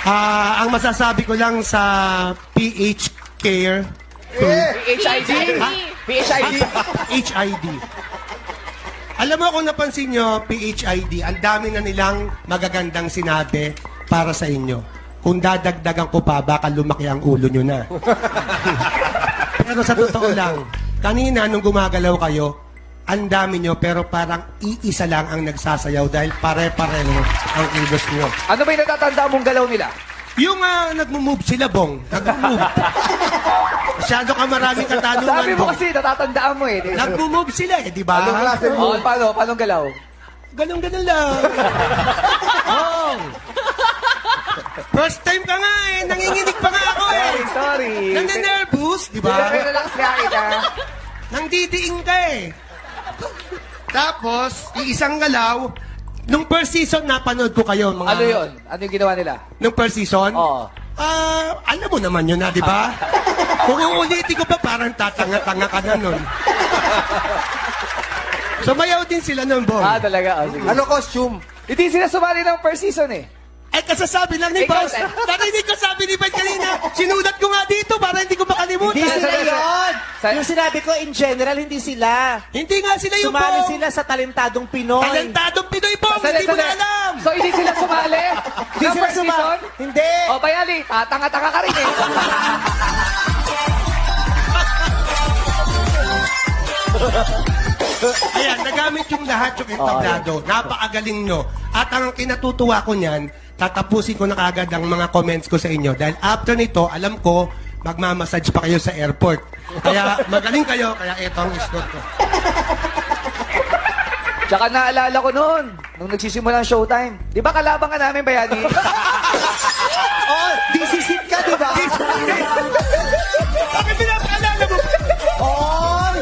Ang masasabi ko lang sa PH Care, PHID? PHID? HID. Alam mo kung napansin nyo, PHID, ang dami na nilang magagandang sinabi para sa inyo. Kung dadagdagan ko pa, baka lumaki ang ulo nyo na. Pero sa totoo lang, kanina nung gumagalaw kayo, ang dami nyo pero parang iisa lang ang nagsasayaw dahil pare-pareho ang kilos nyo. Ano ba yung natatanda mong galaw nila? Yung nagmo-move sila, Bong. Nagmo-move. Masyado ka maraming katanungan, Sabi mo Bong. kasi, natatandaan mo eh. Nagmo-move sila eh, di ba? Anong klase mo? Paano galaw? Ganun-ganun lang. Bong! First time ka nga eh. Nanginginig pa nga ako eh. Sorry. Nang-nervous, di ba? Relax nga kita. Nang-didiing ka eh. Tapos, iisang galaw, nung first season, napanood ko kayo. Mga, Ano yun? Ano yung ginawa nila? Nung first season? Oo. Alam mo naman yun na, di ba? Kung uulitin ko pa, parang tatanga-tanga ka na nun. Sumayaw din sila nun, Bong. Talaga? Oh, sige. Ano costume? Hindi sila sumali ng first season eh. Ay, kasasabi lang ni Ikaw, Boss. Narinig ko sabi ni Ben kanina. Sinulat ko nga dito para hindi ko makalimutan. Hindi sila Sa- yun. sa- Yung sinabi ko, in general, hindi sila. Hindi nga sila yung Sumali Bong. sila sa talentadong Pinoy. Talentadong Pinoy, Bong. Hindi mo na alam. So, hindi sila sumali? Hindi ng sila first season? Hindi. O, Bayali, tanga-tanga ka rin eh. Ayan, nagamit yung lahat yung entablado. Napakagaling nyo. At ang kinatutuwa ko niyan, tatapusin ko na kagad ang mga comments ko sa inyo. Dahil after nito, alam ko, magmamassage pa kayo sa airport. Kaya magaling kayo, kaya ito ang score ko. Tsaka naalala ko noon, nung nagsisimula ang showtime. Di ba kalabang ka namin, Bayani? Oh, disisit ka, di ba? Bakit pinapaalala mo? Oh,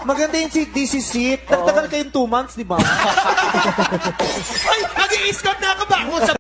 maganda yung si disisit. Nagtagal kayong 2 months, di ba? Ay, nag-i-escort na ako ba? Ako sa